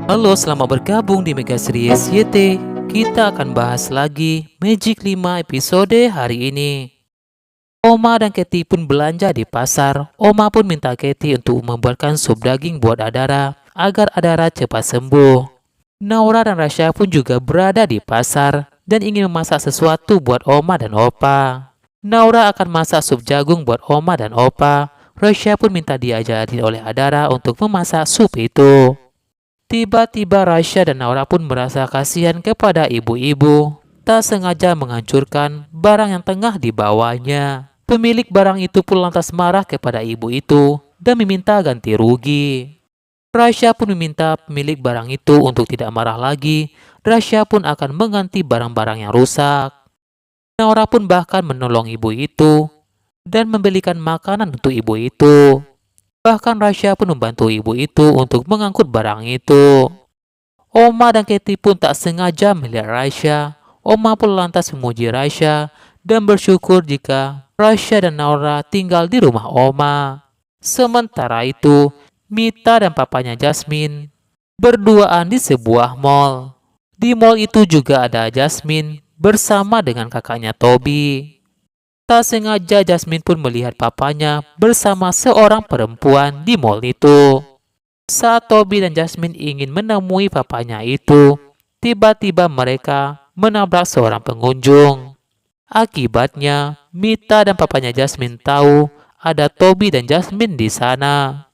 Halo, selamat bergabung di Mega Series YT. Kita akan bahas lagi Magic 5 episode hari ini. Oma dan Katie pun belanja di pasar. Oma pun minta Katie untuk membuatkan sup daging buat Adara agar Adara cepat sembuh. Naura dan Rasya pun juga berada di pasar dan ingin memasak sesuatu buat Oma dan Opa. Naura akan masak sup jagung buat Oma dan Opa. Rasya pun minta diajarin oleh Adara untuk memasak sup itu. Tiba-tiba Rasya dan Naura pun merasa kasihan kepada ibu-ibu. Tak sengaja menghancurkan barang yang tengah dibawanya. Pemilik barang itu pun lantas marah kepada ibu itu dan meminta ganti rugi. Rasya pun meminta pemilik barang itu untuk tidak marah lagi. Rasya pun akan mengganti barang-barang yang rusak. Naura pun bahkan menolong ibu itu dan membelikan makanan untuk ibu itu. Bahkan Rasya pun membantu ibu itu untuk mengangkut barang itu. Oma dan Katie pun tak sengaja melihat Rasya. Oma pun lantas memuji Rasya dan bersyukur jika Rasya dan Naura tinggal di rumah Oma. Sementara itu, Mita dan papanya Jasmine berduaan di sebuah mall. Di mall itu juga ada Jasmine bersama dengan kakaknya Toby. Tak sengaja Jasmine pun melihat papanya bersama seorang perempuan di mall itu. Saat Toby dan Jasmine ingin menemui papanya itu, tiba-tiba mereka menabrak seorang pengunjung. Akibatnya, Mita dan papanya Jasmine tahu ada Toby dan Jasmine di sana.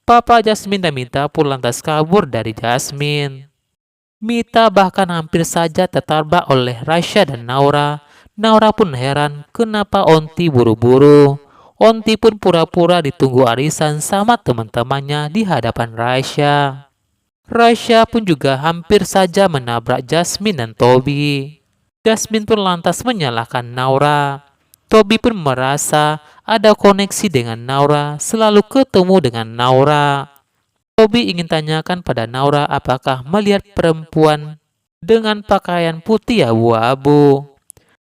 Papa Jasmine dan Mita pun lantas kabur dari Jasmine. Mita bahkan hampir saja tertabrak oleh Rasya dan Naura. Naura pun heran kenapa Onti buru-buru. Onti pun pura-pura ditunggu arisan sama teman-temannya di hadapan Rasya. Rasya pun juga hampir saja menabrak Jasmine dan Toby. Jasmine pun lantas menyalahkan Naura. Toby pun merasa ada koneksi dengan Naura, selalu ketemu dengan Naura. Toby ingin tanyakan pada Naura apakah melihat perempuan dengan pakaian putih abu-abu.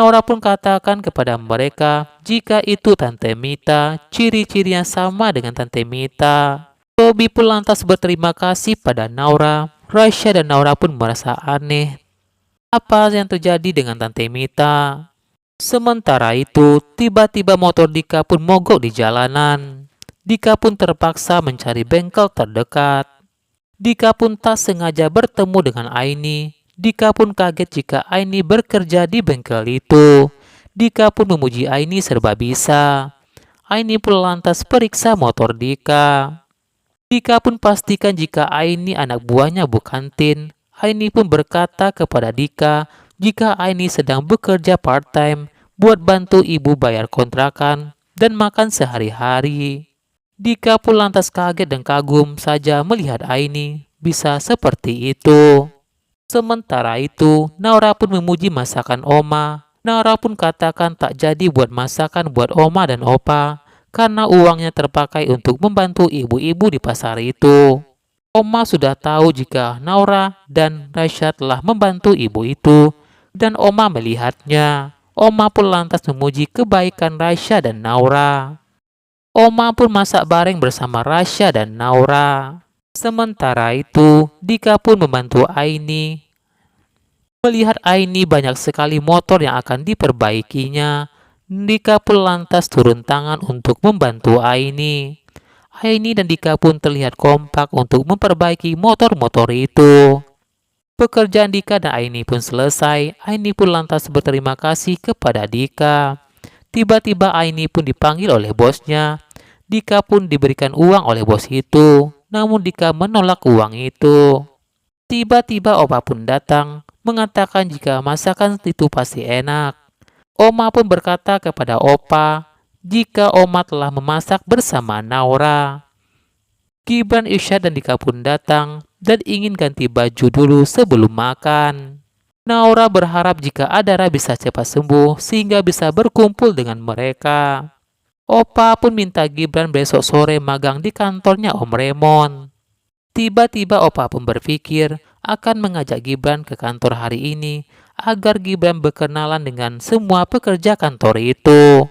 Naura pun katakan kepada mereka jika itu Tante Mita, ciri-cirinya sama dengan Tante Mita. Toby pun lantas berterima kasih pada Naura. Rasya dan Naura pun merasa aneh apa yang terjadi dengan Tante Mita. Sementara itu, tiba-tiba motor Dika pun mogok di jalanan. Dika pun terpaksa mencari bengkel terdekat. Dika pun tak sengaja bertemu dengan Aini. Dika pun kaget jika Aini bekerja di bengkel itu. Dika pun memuji Aini serba bisa. Aini pun lantas periksa motor Dika. Dika pun pastikan jika Aini anak buahnya bukan Tin. Aini pun berkata kepada Dika jika Aini sedang bekerja part-time buat bantu ibu bayar kontrakan dan makan sehari-hari. Dika pun lantas kaget dan kagum saja melihat Aini bisa seperti itu. Sementara itu, Naura pun memuji masakan Oma. Naura pun katakan tak jadi buat masakan buat Oma dan Opa karena uangnya terpakai untuk membantu ibu-ibu di pasar itu. Oma sudah tahu jika Naura dan Rasya telah membantu ibu itu dan Oma melihatnya. Oma pun lantas memuji kebaikan Rasya dan Naura. Oma pun masak bareng bersama Rasya dan Naura. Sementara itu, Dika pun membantu Aini. Melihat Aini banyak sekali motor yang akan diperbaikinya, Dika pun lantas turun tangan untuk membantu Aini. Aini dan Dika pun terlihat kompak untuk memperbaiki motor-motor itu. Pekerjaan Dika dan Aini pun selesai. Aini pun lantas berterima kasih kepada Dika. Tiba-tiba Aini pun dipanggil oleh bosnya. Dika pun diberikan uang oleh bos itu. Namun Dika menolak uang itu. Tiba-tiba Opa pun datang, mengatakan jika masakan itu pasti enak. Oma pun berkata kepada Opa jika Oma telah memasak bersama Naura. Gibran, Irsyad dan Dika pun datang dan ingin ganti baju dulu sebelum makan. Naura berharap jika Adara bisa cepat sembuh sehingga bisa berkumpul dengan mereka. Opa pun minta Gibran besok sore magang di kantornya Om Remon. Tiba-tiba Opa pun berpikir akan mengajak Gibran ke kantor hari ini agar Gibran berkenalan dengan semua pekerja kantor itu.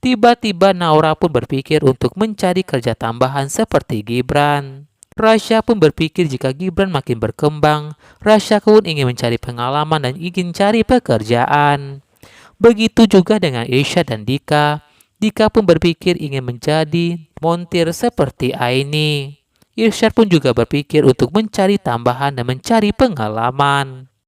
Tiba-tiba Naura pun berpikir untuk mencari kerja tambahan seperti Gibran. Rasya pun berpikir jika Gibran makin berkembang, Rasya pun ingin mencari pengalaman dan ingin cari pekerjaan. Begitu juga dengan Isya dan Dika. Dika pun berpikir ingin menjadi montir seperti Aini. Irsyad pun juga berpikir untuk mencari tambahan dan mencari pengalaman.